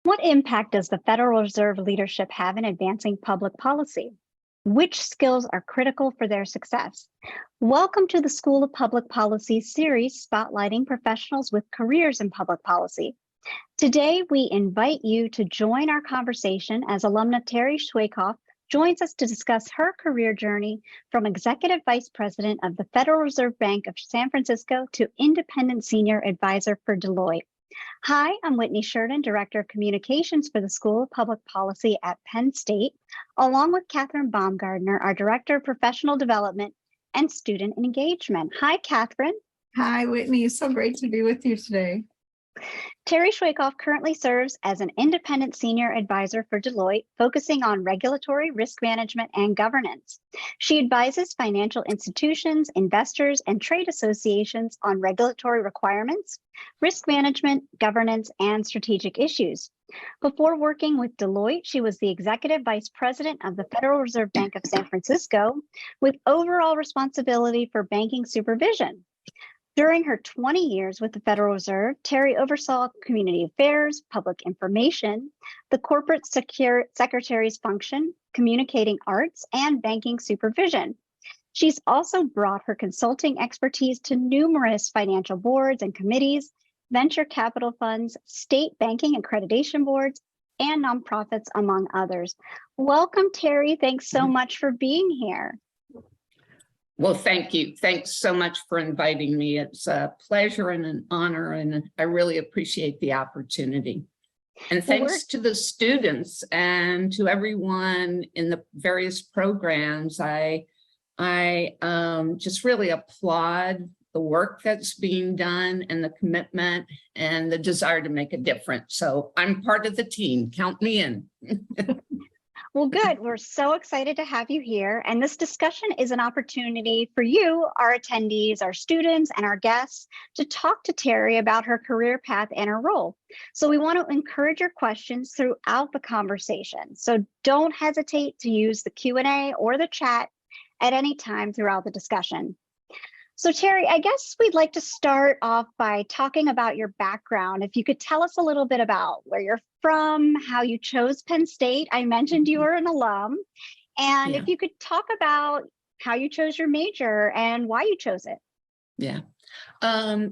What impact does the Federal Reserve leadership have in advancing public policy? Which skills are critical for their success? Welcome to the School of Public Policy series spotlighting professionals with careers in public policy. Today, we invite you to join our conversation as alumna Terry Schwakopf joins us to discuss her career journey from Executive Vice President of the Federal Reserve Bank of San Francisco to Independent Senior Advisor for Deloitte. Hi, I'm Whitney Sheridan, Director of Communications for the School of Public Policy at Penn State, along with Catherine Baumgardner, our Director of Professional Development and Student Engagement. Hi, Catherine. Hi, Whitney. It's so great to be with you today. Terry Schwakopf currently serves as an independent senior advisor for Deloitte, focusing on regulatory, risk management, and governance. She advises financial institutions, investors, and trade associations on regulatory requirements, risk management, governance, and strategic issues. Before working with Deloitte, she was the executive vice president of the Federal Reserve Bank of San Francisco, with overall responsibility for banking supervision. During her 20 years with the Federal Reserve, Terry oversaw community affairs, public information, the corporate secretary's function, communicating arts, and banking supervision. She's also brought her consulting expertise to numerous financial boards and committees, venture capital funds, state banking accreditation boards, and nonprofits, among others. Welcome, Terry. Thanks so much for being here. Well, thank you. Thanks so much for inviting me. It's a pleasure and an honor, and I really appreciate the opportunity. And thanks to the students and to everyone in the various programs. I just really applaud the work that's being done and the commitment and the desire to make a difference. So I'm part of the team. Count me in. Well, good. We're so excited to have you here. And this discussion is an opportunity for you, our attendees, our students, and our guests to talk to Terry about her career path and her role. So we want to encourage your questions throughout the conversation. So don't hesitate to use the Q&A or the chat at any time throughout the discussion. So Terry, I guess we'd like to start off by talking about your background. If you could tell us a little bit about where you're from, how you chose Penn State. I mentioned you were an alum. And if you could talk about how you chose your major and why you chose it. Yeah.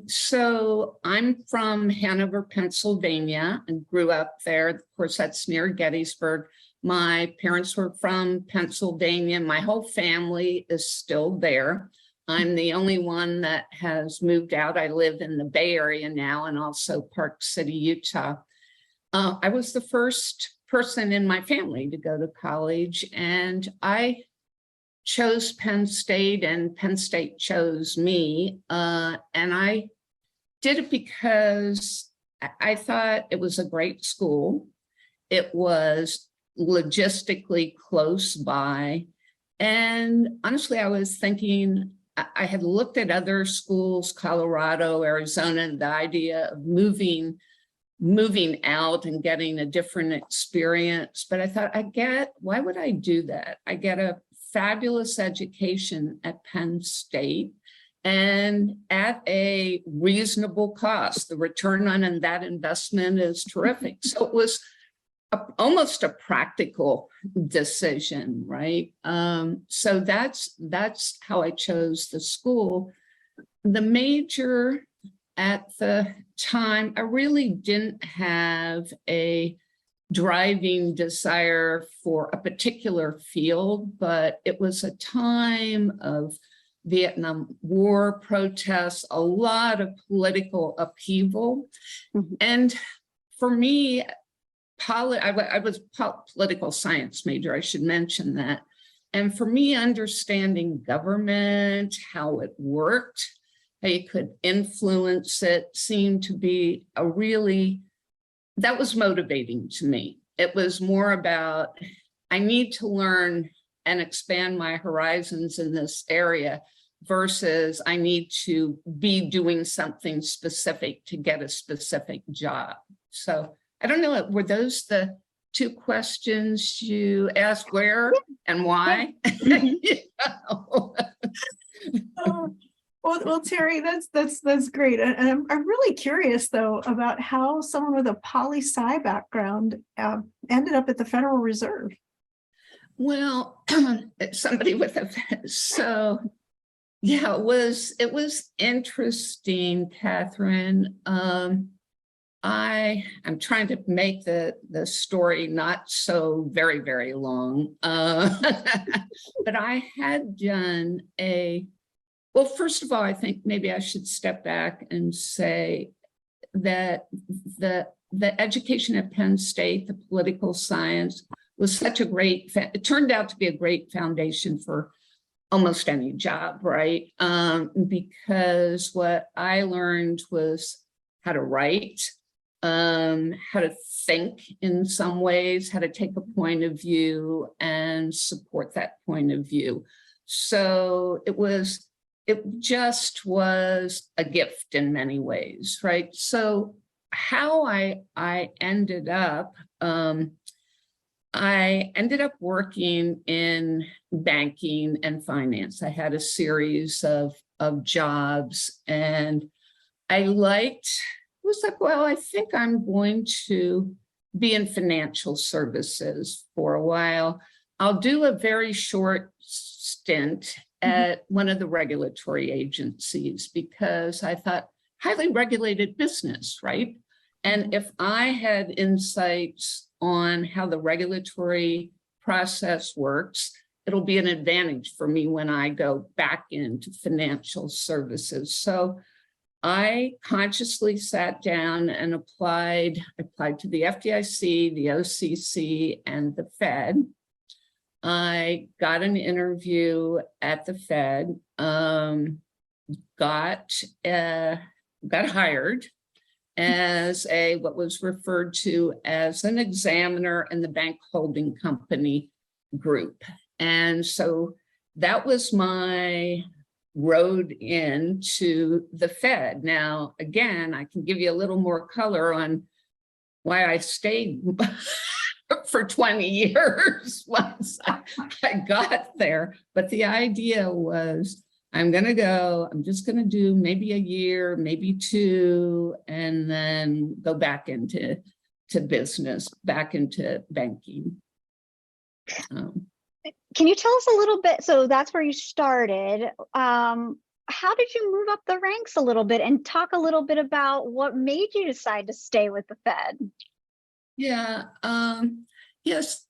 So I'm from Hanover, Pennsylvania, and grew up there. Of course, that's near Gettysburg. My parents were from Pennsylvania. My whole family is still there. I'm the only one that has moved out. I live in the Bay Area now and also Park City, Utah. I was the first person in my family to go to college, and I chose Penn State, and Penn State chose me. And I did it because I thought it was a great school. It was logistically close by. And honestly, I was thinking, I had looked at other schools, Colorado, Arizona, and the idea of moving out and getting a different experience. But I thought, why would I do that? I get a fabulous education at Penn State and at a reasonable cost. The return on that investment is terrific. So it was almost a practical decision, right? So that's how I chose the school. The major at the time, I really didn't have a driving desire for a particular field, but it was a time of Vietnam War protests, a lot of political upheaval. And for me, I was political science major, I should mention that. And for me, understanding government, how it worked, how you could influence it, seemed to be that was motivating to me. It was more about, I need to learn and expand my horizons in this area versus I need to be doing something specific to get a specific job. So I don't know, were those the two questions you asked, where and why? Well, Terry, that's great. And I'm really curious though about how someone with a poli-sci background ended up at the Federal Reserve. Well, somebody with so yeah, it was interesting, Catherine. I'm trying to make the story not so very, very long. But I had done well, first of all, I think maybe I should step back and say that the education at Penn State, the political science, was such a it turned out to be a great foundation for almost any job, right? Because what I learned was how to write, how to think in some ways, how to take a point of view and support that point of view. So it just was a gift in many ways, right? So how I ended up, working in banking and finance. I had a series of jobs, and I was like, well, I think I'm going to be in financial services for a while. I'll do a very short stint at one of the regulatory agencies because I thought highly regulated business, right? And if I had insights on how the regulatory process works, it'll be an advantage for me when I go back into financial services. So I consciously sat down and applied to the FDIC, the OCC, and the Fed. I got an interview at the Fed, got hired as what was referred to as an examiner in the bank holding company group. And so that was my road into the Fed. Now, again, I can give you a little more color on why I stayed for 20 years once I got there. But the idea was, I'm just going to do maybe a year, maybe two, and then go back into business, back into banking. Can you tell us a little bit? So that's where you started. How did you move up the ranks a little bit, and talk a little bit about what made you decide to stay with the Fed? Yeah. Yes,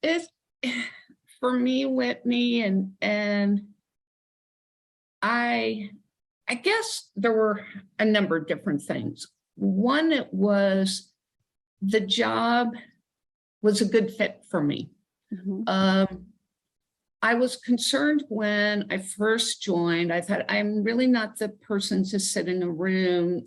for me, Whitney, and I guess there were a number of different things. One, it was the job was a good fit for me. I was concerned when I first joined. I thought, I'm really not the person to sit in a room,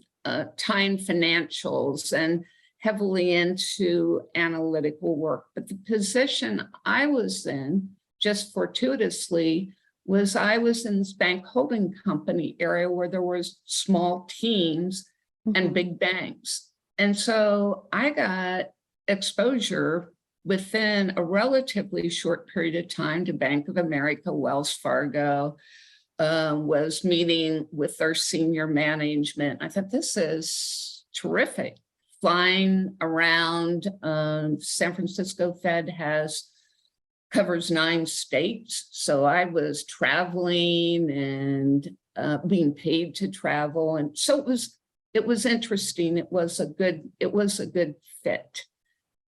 tying financials and heavily into analytical work. But the position I was in, just fortuitously, was I was in this bank holding company area where there was small teams and big banks. And so I got exposure within a relatively short period of time to Bank of America, Wells Fargo, was meeting with their senior management. I thought, this is terrific. Flying around, San Francisco Fed covers 9 states. So I was traveling and being paid to travel. And so it was interesting. It was a good fit.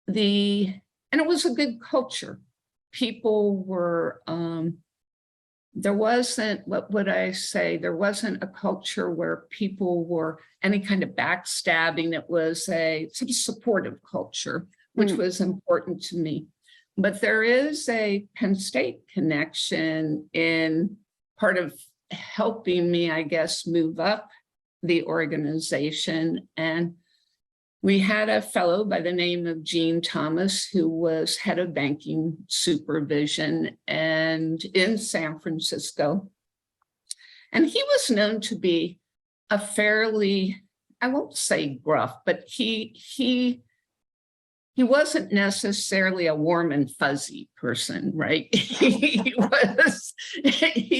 And it was a good culture. People were, there wasn't, what would I say? There wasn't a culture where people were any kind of backstabbing. It was a sort of supportive culture, which was important to me. But there is a Penn State connection in part of helping me, I guess, move up the organization. And we had a fellow by the name of Gene Thomas, who was head of banking supervision and in San Francisco. And he was known to be a fairly, I won't say gruff, but he wasn't necessarily a warm and fuzzy person, right? he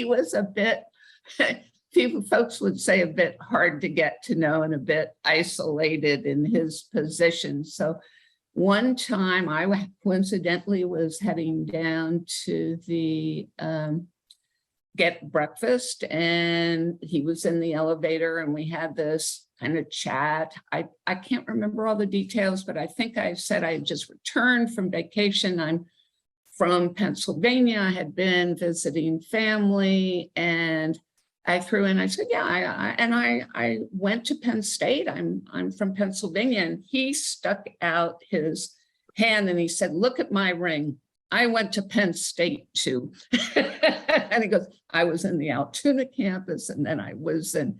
was a bit people, folks would say a bit hard to get to know and a bit isolated in his position. So one time I coincidentally was heading down to the get breakfast, and he was in the elevator, and we had this kind of chat. I can't remember all the details, but I think I said I had just returned from vacation. I'm from Pennsylvania. I had been visiting family, and I threw in, I said, yeah, I went to Penn State. I'm from Pennsylvania. And he stuck out his hand and he said, look at my ring. I went to Penn State too. And he goes, I was in the Altoona campus, and then I was in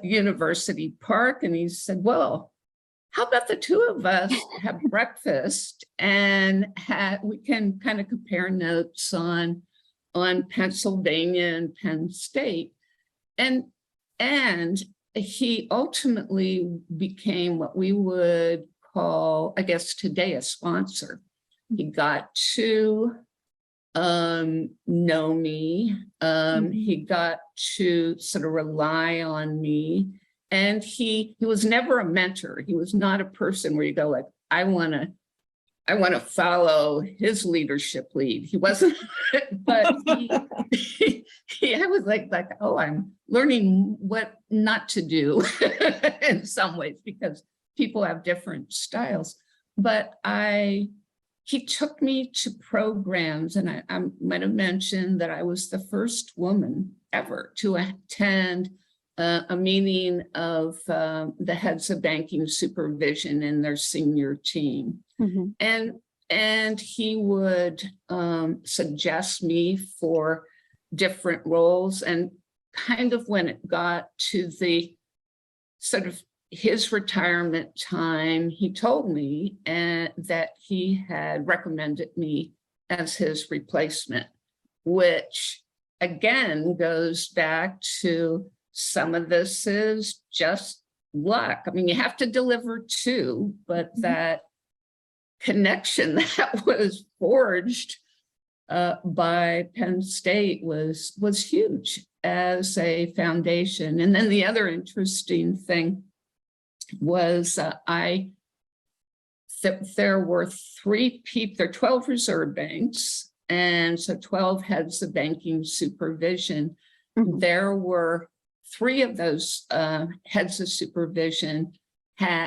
University Park. And he said, well, how about the two of us have breakfast and we can kind of compare notes on Pennsylvania and Penn State. And he ultimately became what we would call, I guess today, a sponsor. He got to know me. He got to sort of rely on me. And he was never a mentor. He was not a person where you go like, I want to follow his leadership lead. He wasn't, but I was like, oh, I'm learning what not to do in some ways, because people have different styles. But he took me to programs, and I might have mentioned that I was the first woman ever to attend a meeting of the heads of banking supervision and their senior team. Mm-hmm. And he would suggest me for different roles. And kind of when it got to the sort of his retirement time, he told me that he had recommended me as his replacement, which again goes back to some of this is just luck. I mean, you have to deliver too, but that connection that was forged by Penn State was huge as a foundation. And then the other interesting thing was there were 3 people, there are 12 reserve banks, and so 12 heads of banking supervision. Mm-hmm. There were 3 of those heads of supervision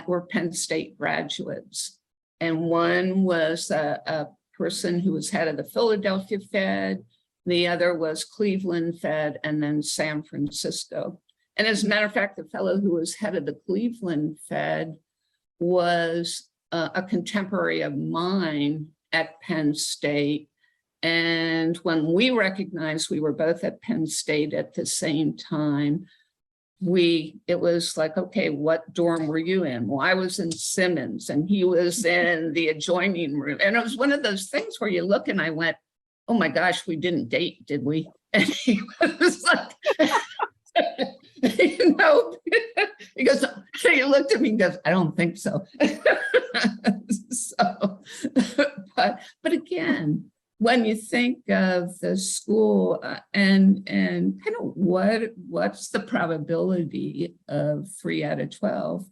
were Penn State graduates. And one was a person who was head of the Philadelphia Fed. The other was Cleveland Fed, and then San Francisco. And as a matter of fact, the fellow who was head of the Cleveland Fed was a contemporary of mine at Penn State. And when we recognized we were both at Penn State at the same time, it was like, okay, what dorm were you in? Well, I was in Simmons and he was in the adjoining room. And it was one of those things where you look and I went, oh my gosh, we didn't date, did we? And he was like, you know, he goes, he looked at me and goes, I don't think so. But again, when you think of the school and kind of what's the probability of 3 out of 12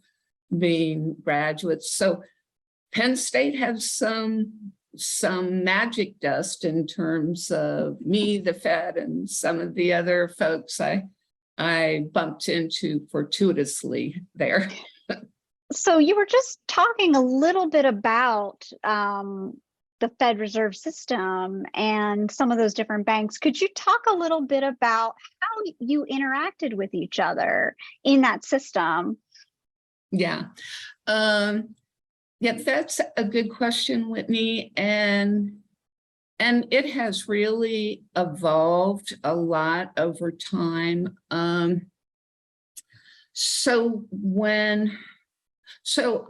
being graduates? So Penn State has some magic dust in terms of me, the Fed, and some of the other folks I bumped into fortuitously there. So you were just talking a little bit about the Fed Reserve System and some of those different banks. Could you talk a little bit about how you interacted with each other in that system? Yeah. Yeah, that's a good question, Whitney. And it has really evolved a lot over time. So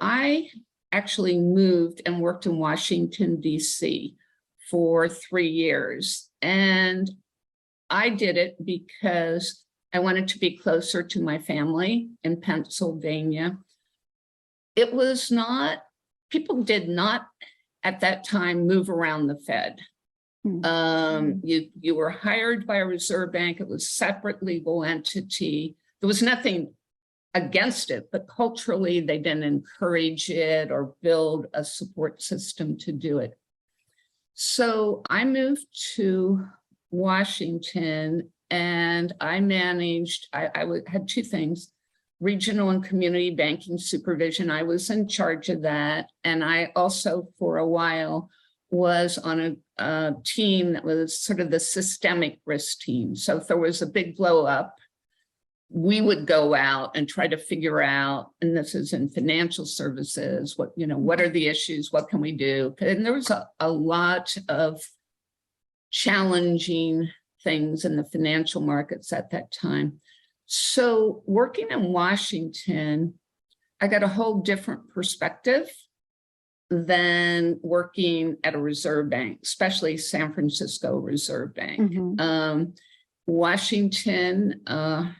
I actually moved and worked in Washington, D.C. for 3 years. And I did it because I wanted to be closer to my family in Pennsylvania. It was not, people did not at that time move around the Fed. You were hired by a reserve bank. It was a separate legal entity. There was nothing against it, but culturally they didn't encourage it or build a support system to do it. So I moved to Washington and I managed, I had two things, regional and community banking supervision. I was in charge of that. And I also, for a while, was on a team that was sort of the systemic risk team. So if there was a big blow up, we would go out and try to figure out, and this is in financial services, what are the issues? What can we do? And there was a lot of challenging things in the financial markets at that time. So working in Washington, I got a whole different perspective than working at a reserve bank, especially San Francisco Reserve Bank. Washington, I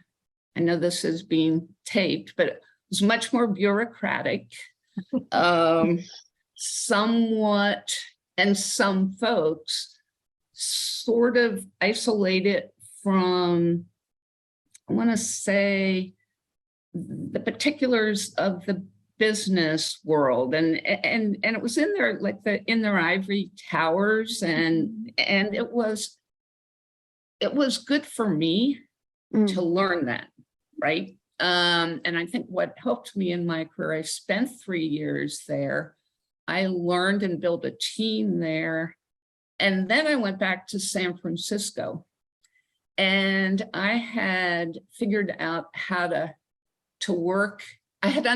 know this is being taped, but it was much more bureaucratic, somewhat, and some folks sort of isolated from, I want to say, the particulars of the business world, and it was in their in their ivory towers, and it was good for me to learn that, right? And I think what helped me in my career, I spent 3 years there. I learned and built a team there, and then I went back to San Francisco, and I had figured out how to work. I had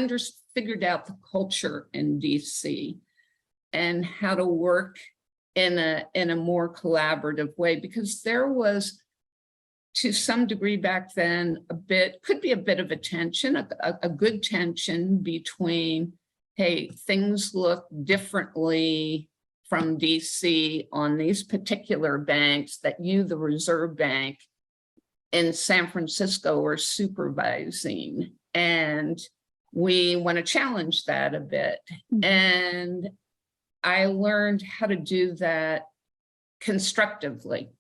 figured out the culture in DC and how to work in a more collaborative way, because there was, to some degree back then, could be a bit of a tension, a good tension between, hey, things look differently from DC on these particular banks that you, the Reserve Bank in San Francisco, are supervising. And we want to challenge that a bit. And I learned how to do that constructively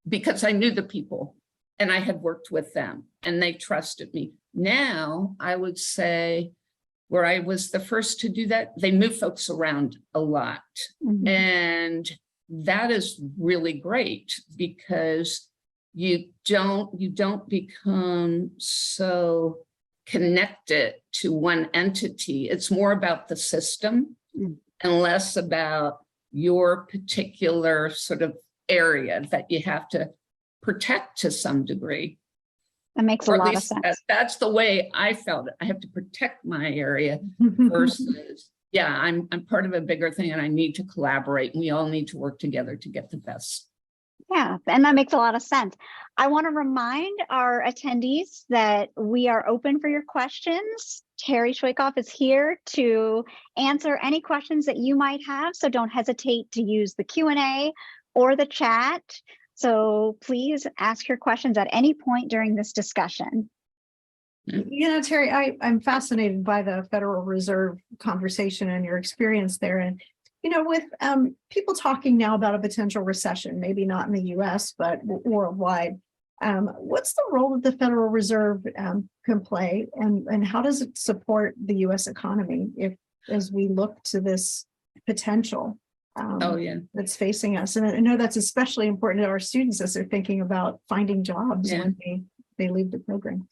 because I knew the people and I had worked with them and they trusted me. Now, I would say where I was the first to do that, they move folks around a lot. And that is really great because you don't become so connected to one entity. It's more about the system and less about your particular sort of area that you have to protect to some degree. That makes a lot of sense. That's the way I felt it. I have to protect my area versus, yeah, I'm part of a bigger thing and I need to collaborate and we all need to work together to get the best. Yeah, and that makes a lot of sense. I want to remind our attendees that we are open for your questions. Terry Schwakopf is here to answer any questions that you might have, so don't hesitate to use the Q&A or the chat. So please ask your questions at any point during this discussion. You know, Terry, I'm fascinated by the Federal Reserve conversation and your experience there. And you know, with people talking now about a potential recession, maybe not in the US, but worldwide, what's the role that the Federal Reserve can play, and how does it support the US economy as we look to this potential that's facing us? And I know that's especially important to our students as they're thinking about finding jobs when they leave the program.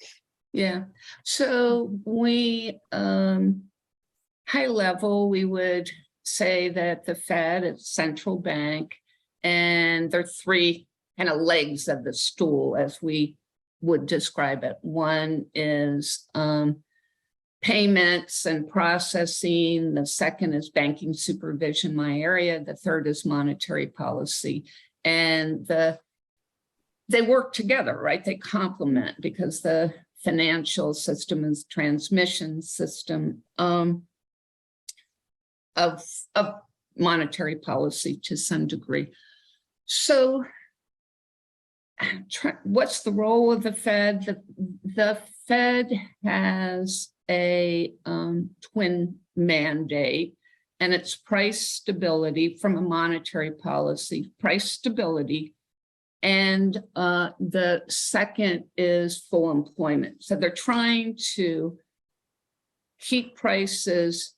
Yeah, so we, high level, we would say that the Fed is central bank, and there are three kind of legs of the stool as we would describe it. One is payments and processing. The second is banking supervision, my area. The third is monetary policy. And they work together, right? They complement because the financial system is transmission system of monetary policy to some degree. So what's the role of the Fed? The Fed has a twin mandate. and it's price stability from a monetary policy, price stability. And the second is full employment. So they're trying to keep prices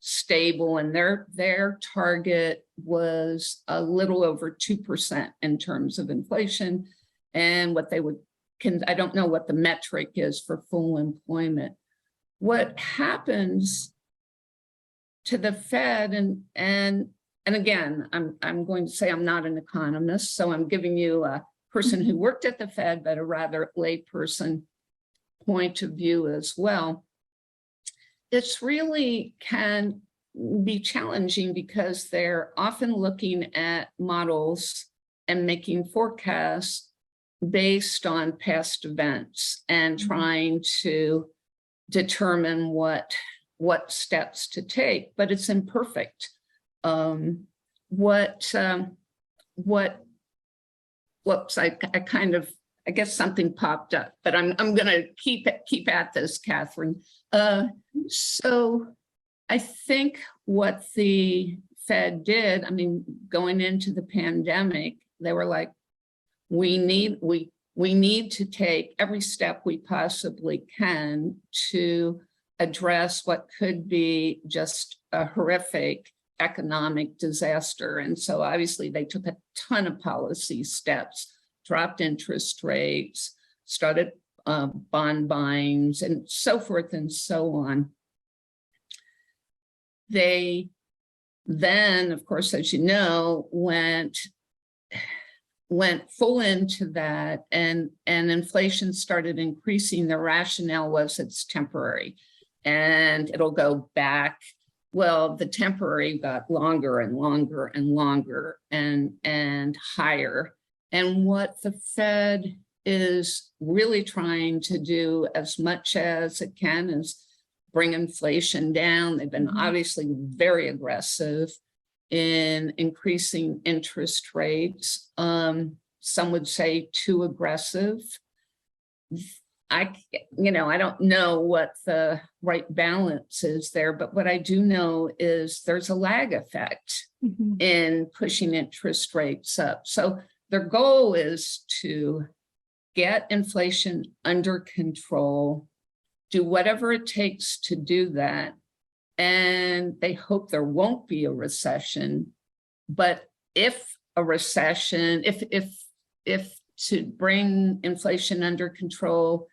stable, and their target was a little over 2% in terms of inflation. And what they I don't know what the metric is for full employment. What happens to the Fed, and again, I'm going to say I'm not an economist, so I'm giving you a person who worked at the Fed, but a rather layperson point of view as well. It's really can be challenging because they're often looking at models and making forecasts based on past events and trying to determine what steps to take, but it's imperfect. Whoops, I guess something popped up, but I'm gonna keep at this, Catherine. So I think what the Fed did, I mean, going into the pandemic, they were like, we need to take every step we possibly can to address what could be just a horrific economic disaster. And so obviously they took a ton of policy steps, dropped interest rates, started bond buyings, and so forth and so on. They then, of course, as you know, went full into that, and inflation started increasing. The rationale was it's temporary and it'll go back. Well, the temporary got longer and longer and longer and higher. And what the Fed is really trying to do as much as it can is bring inflation down. They've been obviously very aggressive in increasing interest rates. Some would say too aggressive. I don't know what the right balance is there, but what I do know is there's a lag effect in pushing interest rates up. So their goal is to get inflation under control, do whatever it takes to do that. And they hope there won't be a recession. But if a recession, if to bring inflation under control,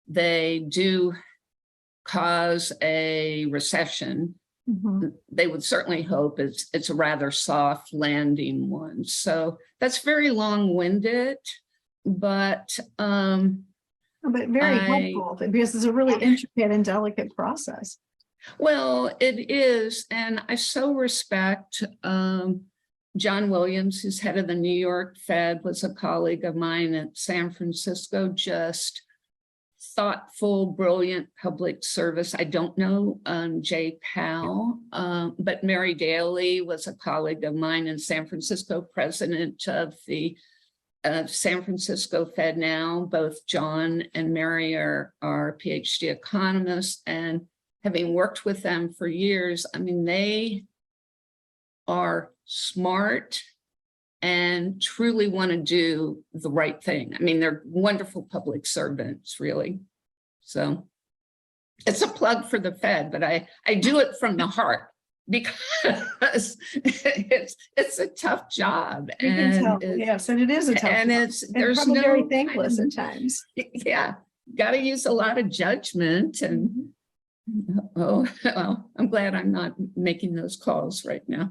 they do cause a recession, they would certainly hope it's a rather soft landing one. So that's very long-winded, but very helpful because it's a really intricate and delicate process. Well, it is, and I so respect John Williams, who's head of the New York Fed, was a colleague of mine at San Francisco, just thoughtful, brilliant public service. I don't know Jay Powell, but Mary Daly was a colleague of mine in San Francisco, president of the San Francisco Fed now. Both John and Mary are PhD economists, and having worked with them for years, I mean, they are smart and truly want to do the right thing. I mean, they're wonderful public servants, really. So it's a plug for the Fed, but I do it from the heart because it's a tough job. You can tell, yes, and it is a tough and job. There's probably no very thankless at times. Yeah, got to use a lot of judgment and. Oh, well, I'm glad I'm not making those calls right now.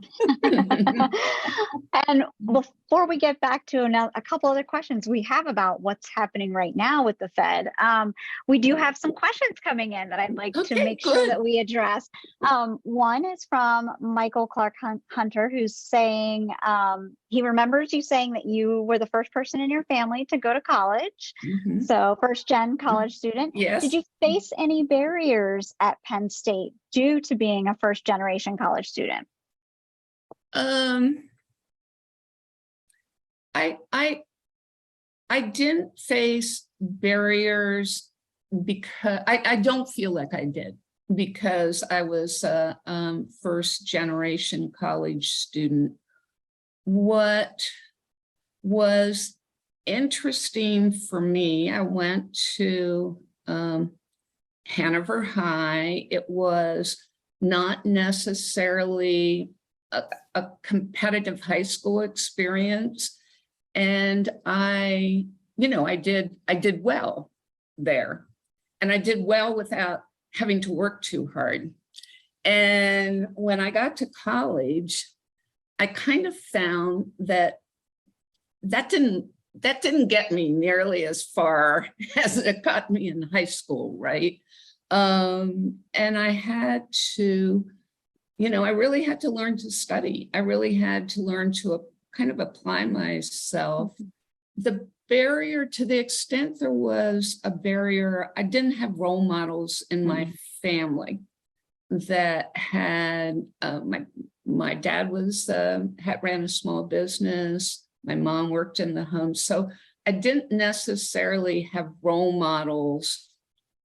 And before we get back to a couple other questions we have about what's happening right now with the Fed, we do have some questions coming in that I'd like to make sure that we address. One is from Michael Clark Hunter, who's saying he remembers you saying that you were the first person in your family to go to college. So first-gen college student. Yes. Did you face any barriers at Penn State due to being a first-generation college student? I didn't face barriers because I don't feel like I did. because I was a first generation college student. What was interesting for me, I went to Hanover High. It was not necessarily a competitive high school experience. And I did well there. And I did well without having to work too hard. And when I got to college, I kind of found that didn't get me nearly as far as it got me in high school, right? And I had to, I really had to learn to study. I really had to learn to kind of apply myself. The barrier, to the extent there was a barrier, I didn't have role models in my family that had, my dad ran a small business. My mom worked in the home. So I didn't necessarily have role models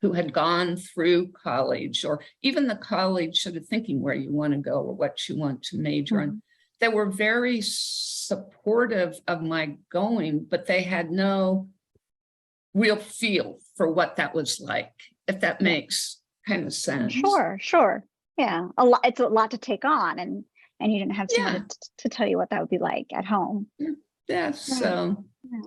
who had gone through college, or even the college sort of thinking where you want to go or what you want to major in. They were very supportive of my going, but they had no real feel for what that was like, if that makes kind of sense. Sure. Yeah. It's a lot to take on, and you didn't have someone to tell you what that would be like at home. Yes. Right. So. Yeah.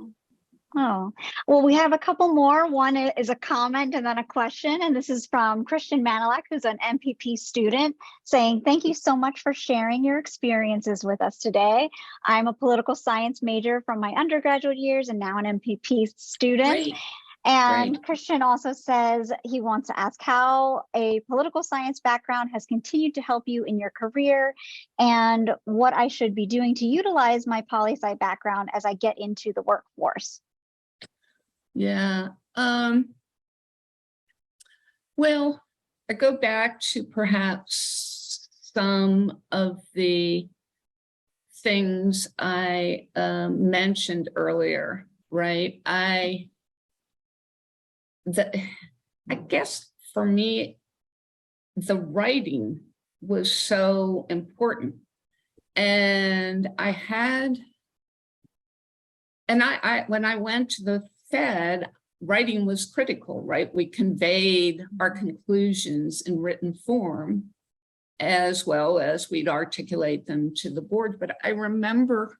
Oh, well, we have a couple more. One is a comment and then a question. And this is from Christian Manilek, who's an MPP student, saying, thank you so much for sharing your experiences with us today. I'm a political science major from my undergraduate years and now an MPP student. Great. And Great. Christian also says he wants to ask how a political science background has continued to help you in your career, and what I should be doing to utilize my poli-sci background as I get into the workforce. Yeah. Well, I go back to perhaps some of the things I mentioned earlier, right? I guess for me, the writing was so important. And when I went to the Fed, writing was critical, right? We conveyed our conclusions in written form, as well as we'd articulate them to the board. But I remember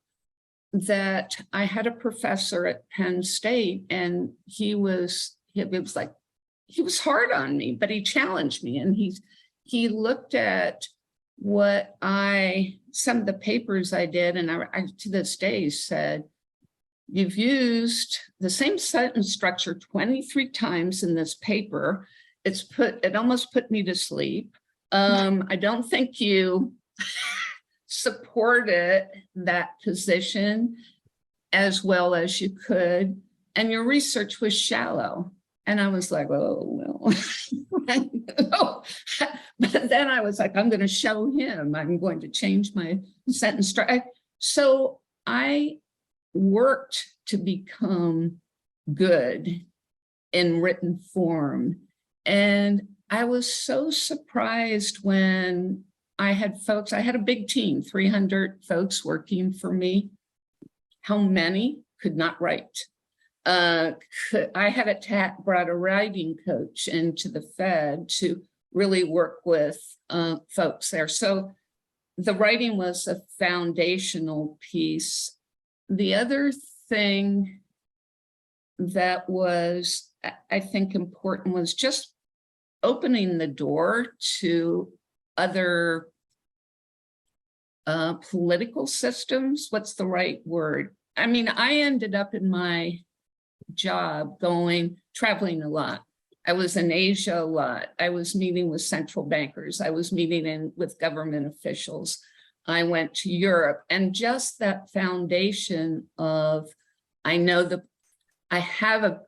that I had a professor at Penn State, and he was hard on me, but he challenged me, and he looked at some of the papers I did, and I to this day said, you've used the same sentence structure 23 times in this paper. It almost put me to sleep. I don't think you supported that position as well as you could, and your research was shallow. And I was like, oh, well. But then I was like, I'm going to show him. I'm going to change my sentence structure. So I worked to become good in written form. And I was so surprised when I had a big team, 300 folks working for me. How many could not write? I had brought a writing coach into the Fed to really work with folks there. So the writing was a foundational piece. The other thing that was, I think, important was just opening the door to other political systems. What's the right word? I mean, I ended up in my job traveling a lot. I was in Asia a lot. I was meeting with central bankers. I was meeting with government officials. I went to Europe, and just that foundation of, I have a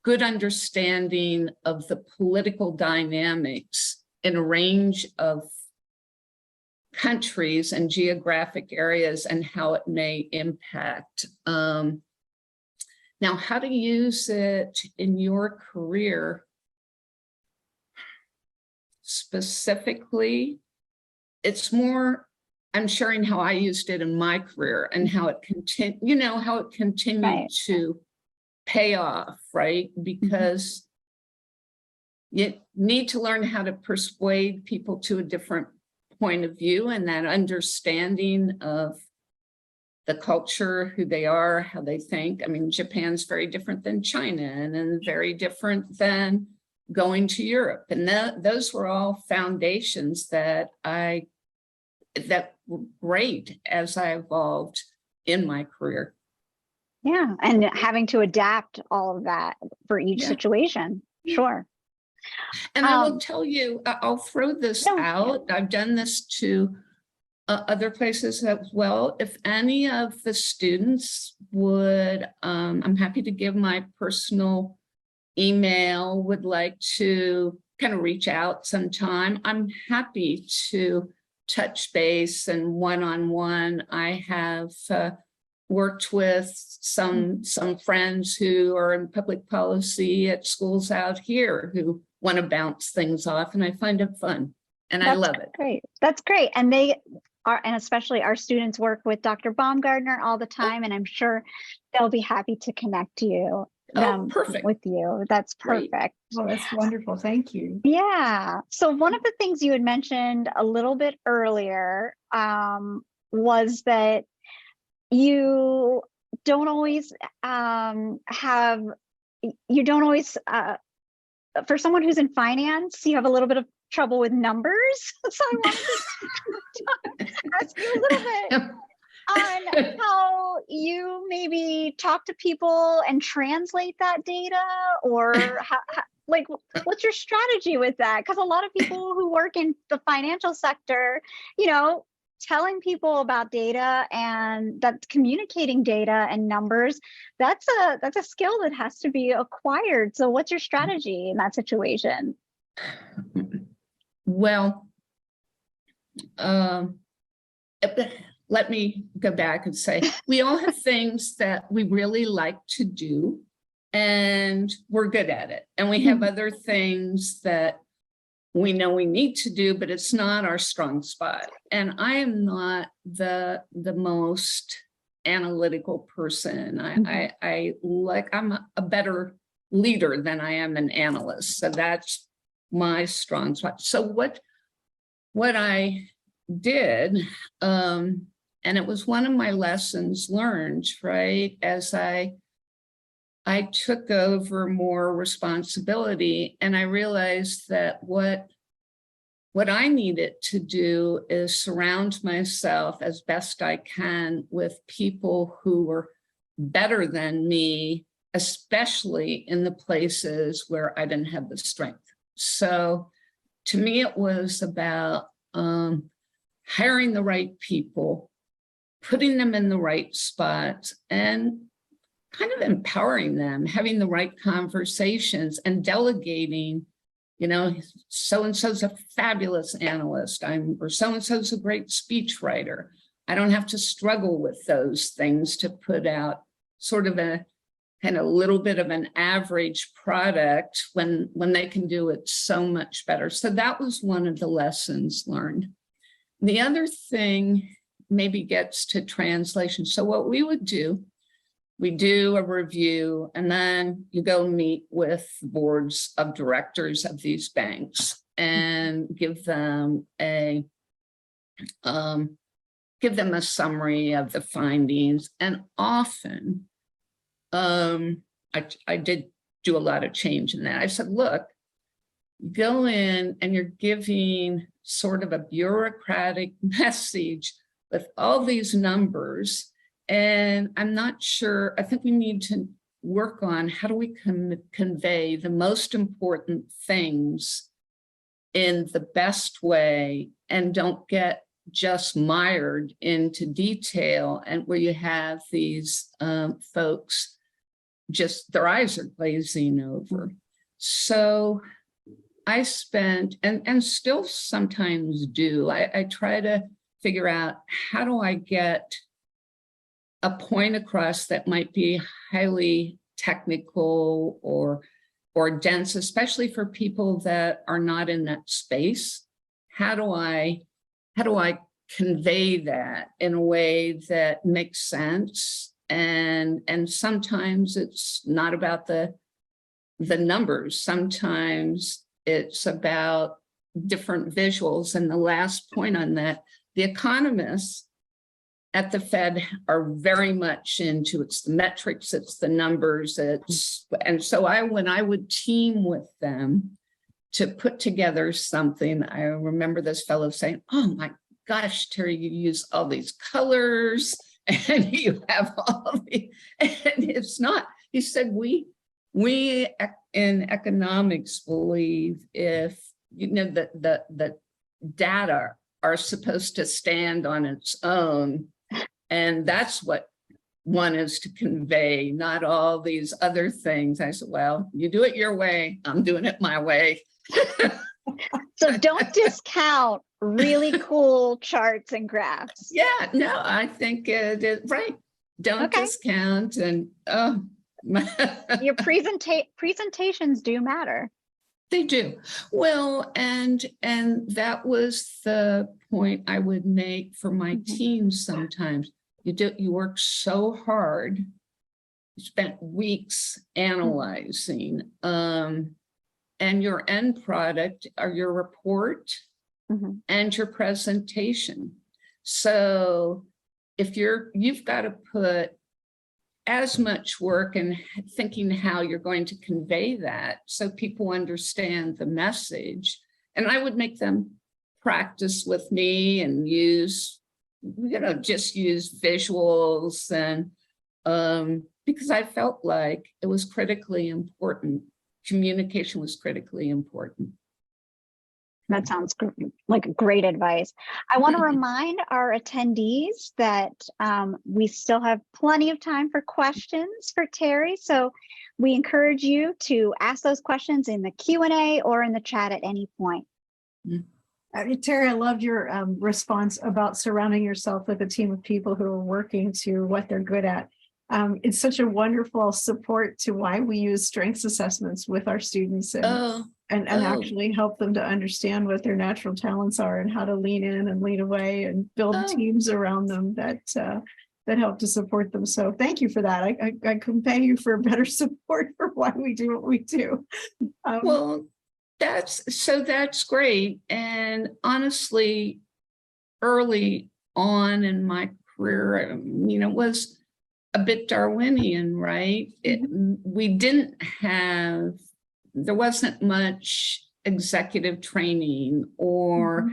good understanding of the political dynamics in a range of countries and geographic areas and how it may impact. Now, how to use it in your career? specifically. It's more, I'm sharing how I used it in my career and how it continued, Right. to pay off, right? Because you need to learn how to persuade people to a different point of view, and that understanding of the culture, who they are, how they think. I mean, Japan's very different than China, and then very different than going to Europe. And those were all foundations that were great as I evolved in my career. Yeah. And having to adapt all of that for each situation. Sure. And I will tell you, I'll throw this out. I've done this to other places as well. If any of the students would, I'm happy to give my personal email, would like to kind of reach out sometime. I'm happy to touch base and one-on-one. I have worked with some friends who are in public policy at schools out here who want to bounce things off, and I find it fun, and I love it. Great. That's great. And they are, and especially our students work with Dr. Baumgardner all the time, and I'm sure they'll be happy to connect perfect. with you. That's perfect. Great. Well, that's wonderful. Thank you. Yeah. So one of the things you had mentioned a little bit earlier was that you don't always for someone who's in finance, you have a little bit of trouble with numbers. So I wanted to ask you a little bit on how you maybe talk to people and translate that data, or like, what's your strategy with that? Because a lot of people who work in the financial sector, telling people about data and that's communicating data and numbers, that's a skill that has to be acquired. So what's your strategy in that situation? Well, let me go back and say, we all have things that we really like to do and we're good at it. And we have other things that we know we need to do, but it's not our strong spot. And I am not the most analytical person. I'm a better leader than I am an analyst. So that's my strong spot. So what I did, and it was one of my lessons learned, right, as I took over more responsibility, and I realized that what I needed to do is surround myself as best I can with people who were better than me, especially in the places where I didn't have the strength. So to me, it was about hiring the right people, putting them in the right spots, and kind of empowering them, having the right conversations and delegating, so-and-so's a fabulous analyst, or so-and-so's a great speech writer. I don't have to struggle with those things to put out sort of a kind of little bit of an average product when they can do it so much better. So that was one of the lessons learned. The other thing maybe gets to translation. So what we would do, we do a review, and then you go meet with boards of directors of these banks and give them a summary of the findings. And often, I did do a lot of change in that. I said, look, go in and you're giving sort of a bureaucratic message with all these numbers. And I'm not sure, I think we need to work on how do we convey the most important things in the best way and don't get just mired into detail, and where you have these folks just their eyes are glazing over. So I spent, and still sometimes do, I try to figure out how do I get a point across that might be highly technical or dense, especially for people that are not in that space. How do I convey that in a way that makes sense? And sometimes it's not about the numbers. Sometimes it's about different visuals. And the last point on that, the economists at the Fed are very much into it's the metrics, it's the numbers, and so when I would team with them to put together something, I remember this fellow saying, "Oh my gosh, Terry, you use all these colors and you have all the," and it's not. He said, we in economics believe if the data are supposed to stand on its own, and that's what one is to convey, not all these other things. I said, well, you do it your way, I'm doing it my way. So don't discount really cool charts and graphs. Yeah, no, I think it is right. Don't discount. And your presentations do matter. They do. Well, and that was the point I would make for my teams sometimes. You work so hard, you spent weeks analyzing, and your end product are your report and your presentation. So if you've got to put as much work in thinking how you're going to convey that so people understand the message. And I would make them practice with me and just use visuals, and because I felt like it was critically important. Communication was critically important. That sounds like great advice. I want to remind our attendees that we still have plenty of time for questions for Terry. So we encourage you to ask those questions in the Q&A or in the chat at any point. Terry, I loved your response about surrounding yourself with a team of people who are working to what they're good at. It's such a wonderful support to why we use strengths assessments with our students and actually help them to understand what their natural talents are and how to lean in and lean away and build teams around them that help to support them. So thank you for that. I couldn't pay you for better support for why we do what we do. Well, that's great. And honestly, early on in my career, it was a bit Darwinian, right? There wasn't much executive training or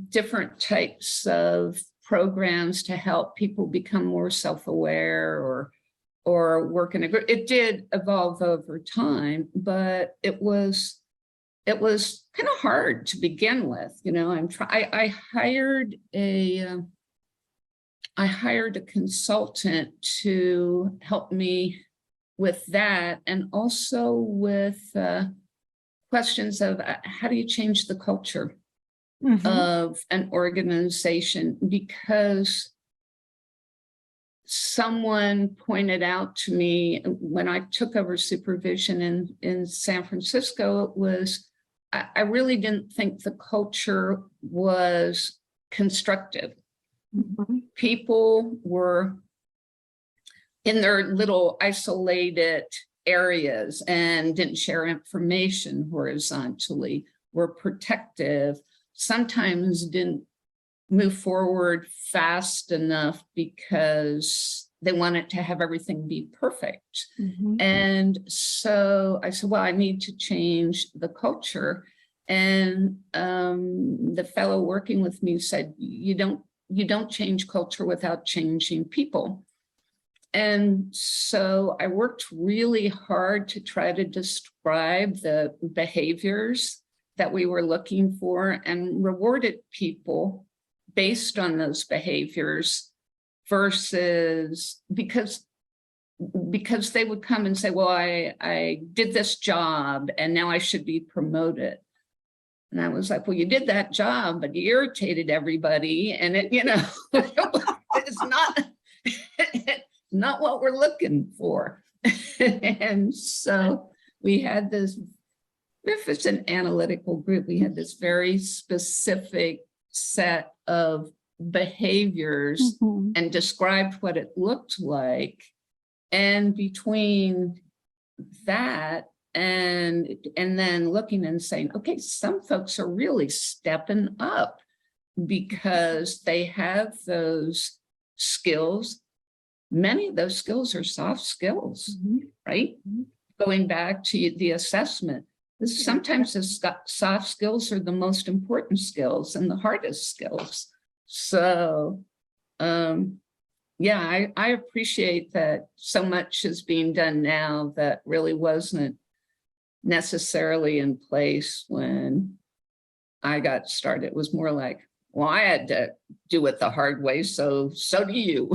different types of programs to help people become more self-aware or work in a group. It did evolve over time, but it was kind of hard to begin with. I hired a consultant to help me with that, and also with questions of how do you change the culture of an organization, because someone pointed out to me when I took over supervision in San Francisco, I really didn't think the culture was constructive. People were in their little isolated areas and didn't share information horizontally, were protective, sometimes didn't move forward fast enough because they wanted to have everything be perfect. And so I said, well, I need to change the culture. And the fellow working with me said, you don't change culture without changing people. And so I worked really hard to try to describe the behaviors that we were looking for and rewarded people based on those behaviors versus because they would come and say, well, I did this job and now I should be promoted. And I was like, well, you did that job, but you irritated everybody. And it's not what we're looking for. And so we had this, if it's an analytical group, we had this very specific set of behaviors and described what it looked like. And between that and then looking and saying, okay, some folks are really stepping up because they have those skills. Many of those skills are soft skills, right? Going back to the assessment, sometimes the soft skills are the most important skills and the hardest skills. So, yeah, I appreciate that so much is being done now that really wasn't necessarily in place when I got started. It was more like, well, I had to do it the hard way, so do you.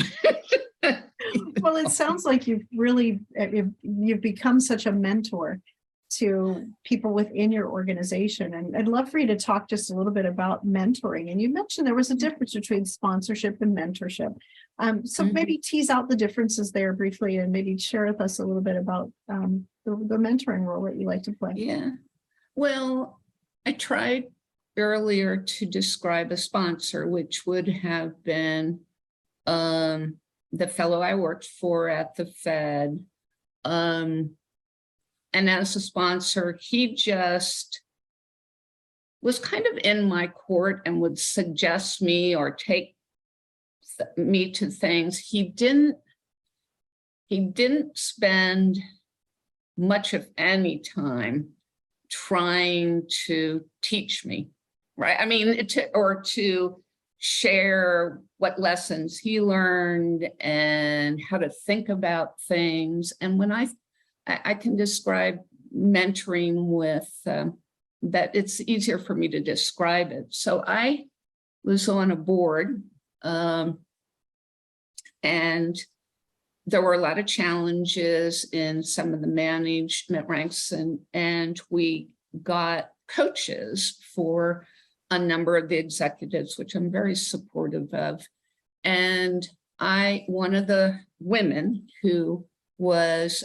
Well, it sounds like you've become such a mentor to people within your organization. And I'd love for you to talk just a little bit about mentoring. And you mentioned there was a difference between sponsorship and mentorship. So maybe tease out the differences there briefly and maybe share with us a little bit about the mentoring role that you like to play. Yeah. Well, I tried earlier to describe a sponsor, which would have been the fellow I worked for at the Fed. And as a sponsor, he just was kind of in my court and would suggest me or take me to things. He didn't spend much of any time trying to teach me, right? I mean, to share what lessons he learned and how to think about things. And when I can describe mentoring with that, it's easier for me to describe it. So I was on a board, and there were a lot of challenges in some of the management ranks, and we got coaches for a number of the executives, which I'm very supportive of. And one of the women who was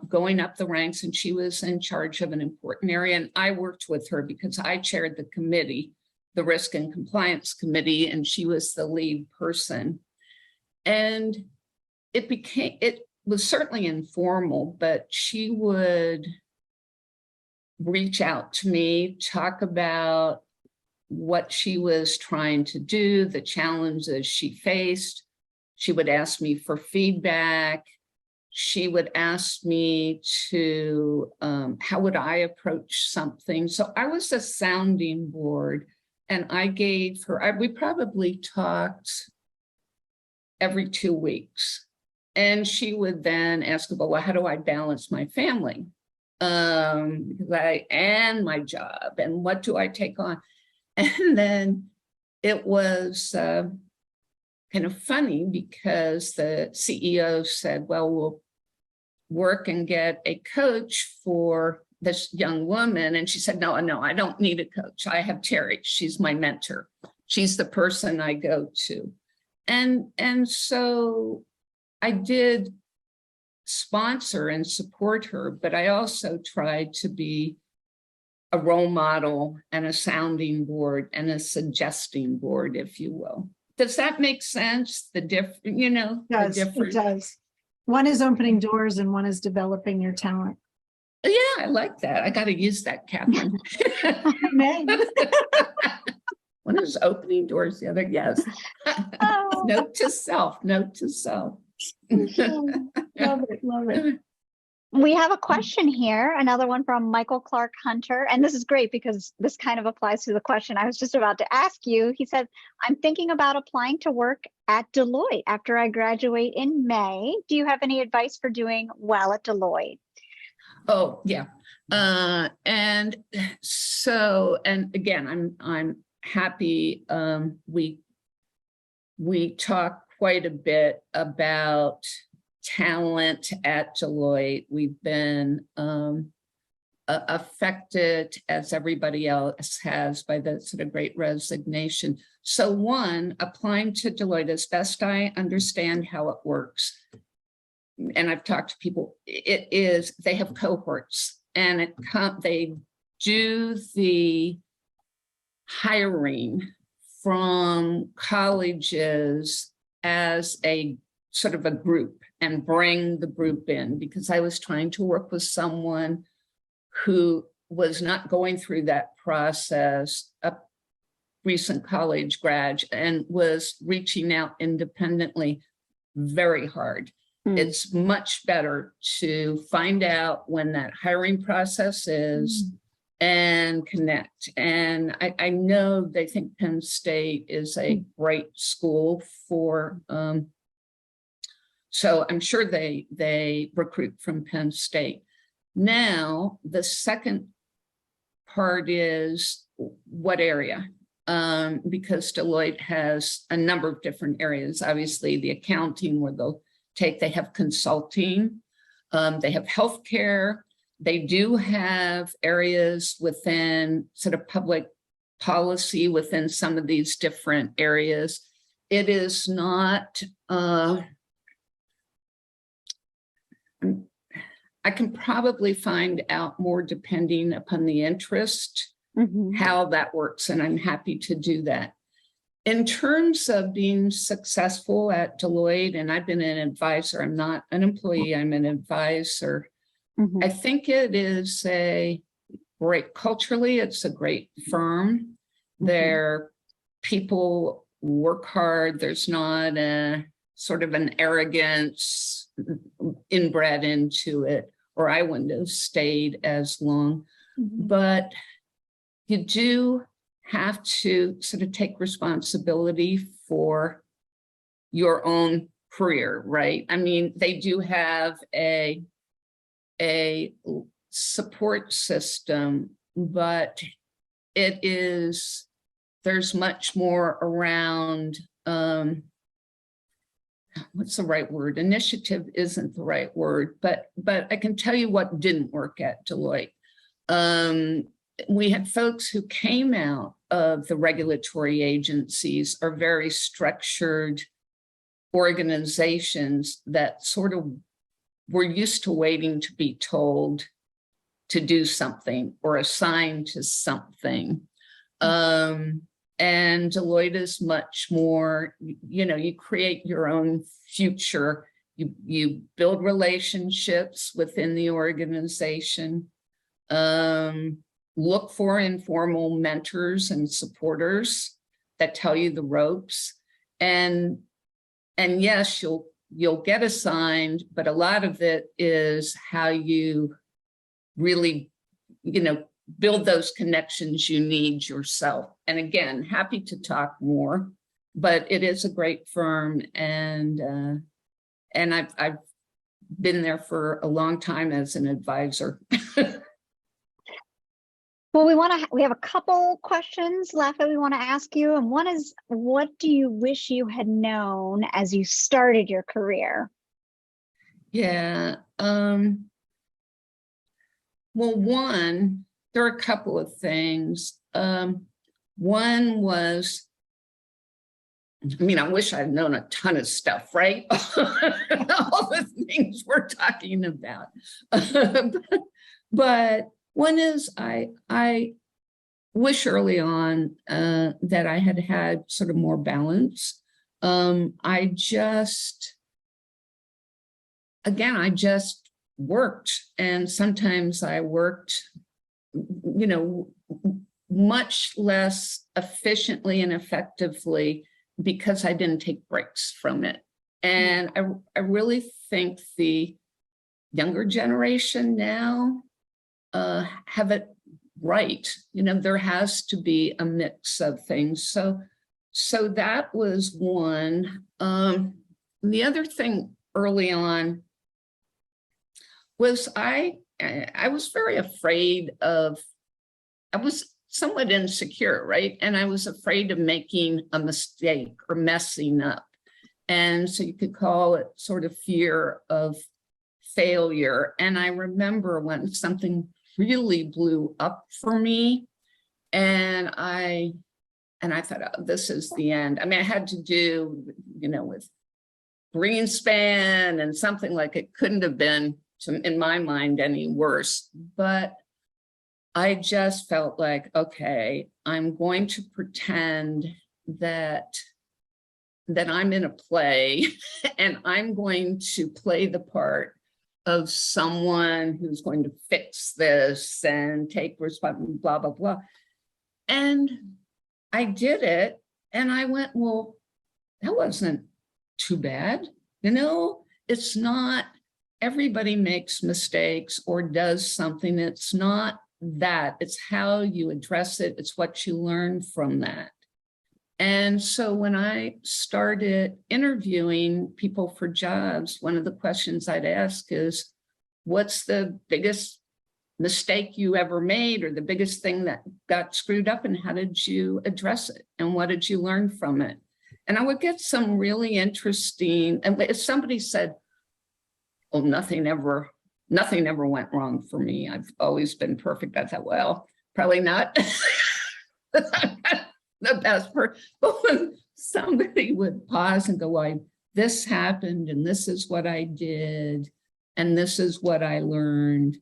going up the ranks, and she was in charge of an important area. And I worked with her because I chaired the committee, the Risk and Compliance Committee, and she was the lead person. And it was certainly informal, but she would reach out to me, talk about what she was trying to do, the challenges she faced. She would ask me for feedback. She would ask me to, how would I approach something? So I was a sounding board, and I gave her, we probably talked every 2 weeks. And she would then ask about, well, how do I balance my family? And my job, and what do I take on? And then it was kind of funny because the CEO said, well, we'll work and get a coach for this young woman. And she said, no, I don't need a coach. I have Terry. She's my mentor. She's the person I go to. And so I did sponsor and support her, but I also tried to be a role model and a sounding board and a suggesting board, if you will. Does that make sense? The difference. It does. One is opening doors and one is developing your talent. Yeah, I like that. I got to use that, Catherine. One is opening doors, the other, yes. Oh. Note to self. Love it. We have a question here, another one from Michael Clark Hunter, and this is great because this kind of applies to the question I was just about to ask you. He said, I'm thinking about applying to work at Deloitte after I graduate in May. Do you have any advice for doing well at Deloitte? Oh, yeah. And again, I'm happy. We talk quite a bit about talent at Deloitte. We've been affected, as everybody else has, by the sort of great resignation. So applying to Deloitte, as best I understand how it works, and I've talked to people, they have cohorts, and they do the hiring from colleges as a sort of a group and bring the group in, because I was trying to work with someone who was not going through that process, a recent college grad, and was reaching out independently. Very hard. It's much better to find out when that hiring process is and connect. And I know they think Penn State is a great school for, so I'm sure they recruit from Penn State. Now, the second part is what area? Because Deloitte has a number of different areas. Obviously, the accounting where they have consulting, they have healthcare. They do have areas within sort of public policy within some of these different areas. It is not, I can probably find out more depending upon the interest, how that works, and I'm happy to do that. In terms of being successful at Deloitte, and I've been an advisor, I'm not an employee, I'm an advisor. I think it is culturally, it's a great firm. Their people work hard. There's not a sort of an arrogance inbred into it, or I wouldn't have stayed as long. But you do have to sort of take responsibility for your own career, right? I mean, they do have a support system, but there's much more around, what's the right word? Initiative isn't the right word, but I can tell you what didn't work at Deloitte. We had folks who came out of the regulatory agencies or very structured organizations that sort of were used to waiting to be told to do something or assigned to something. And Deloitte is much more, you create your own future. You build relationships within the organization. Look for informal mentors and supporters that tell you the ropes. And yes, you'll get assigned, but a lot of it is how you really, build those connections you need yourself. And again, happy to talk more, but it is a great firm, and I've been there for a long time as an advisor. Well, we have a couple questions left that we want to ask you. And one is, what do you wish you had known as you started your career? Yeah. Well, one, there are a couple of things. One was, I wish I'd known a ton of stuff, right? All the things we're talking about. But one is I wish early on that I had sort of more balance. I just worked, and sometimes I worked, much less efficiently and effectively because I didn't take breaks from it. And I really think the younger generation now have it right. There has to be a mix of things. So that was one. The other thing early on was I was very afraid of, I was somewhat insecure, right? And I was afraid of making a mistake or messing up. And so you could call it sort of fear of failure. And I remember when something really blew up for me, and I thought, oh, this is the end. I had to do, with Greenspan and something like it couldn't have been in my mind, any worse. But I just felt like, okay, I'm going to pretend that I'm in a play and I'm going to play the part of someone who's going to fix this and take responsibility, blah, blah, blah. And I did it. And I went, well, that wasn't too bad. It's not, everybody makes mistakes or does something. It's not that. It's how you address it. It's what you learn from that. And so when I started interviewing people for jobs, one of the questions I'd ask is, what's the biggest mistake you ever made, or the biggest thing that got screwed up, and how did you address it? And what did you learn from it? And I would get some really interesting, and if somebody said, oh, nothing ever went wrong for me, I've always been perfect, I thought, well, probably not. The best part. But when somebody would pause and go, why this happened, and this is what I did, and this is what I learned.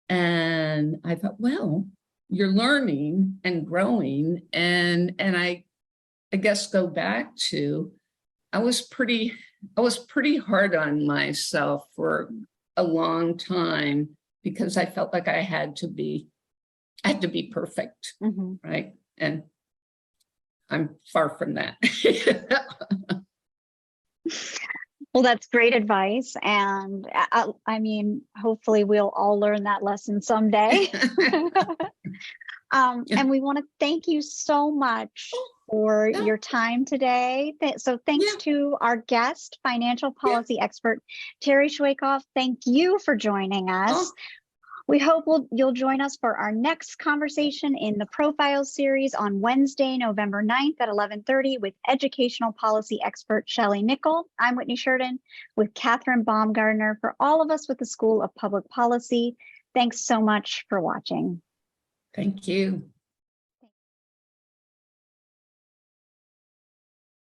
And I thought, well, you're learning and growing. And I guess go back to, I was pretty hard on myself for a long time because I felt like I had to be perfect. Mm-hmm. Right. And I'm far from that. Well, that's great advice. And I mean, hopefully we'll all learn that lesson someday. And we want to thank you so much for your time today. So thanks to our guest, financial policy expert, Terry Schwakopf. Thank you for joining us. We hope you'll join us for our next conversation in the Profiles series on Wednesday, November 9th at 11:30 with educational policy expert Shelley Nickel. I'm Whitney Sheridan with Catherine Baumgartner for all of us with the School of Public Policy. Thanks so much for watching. Thank you.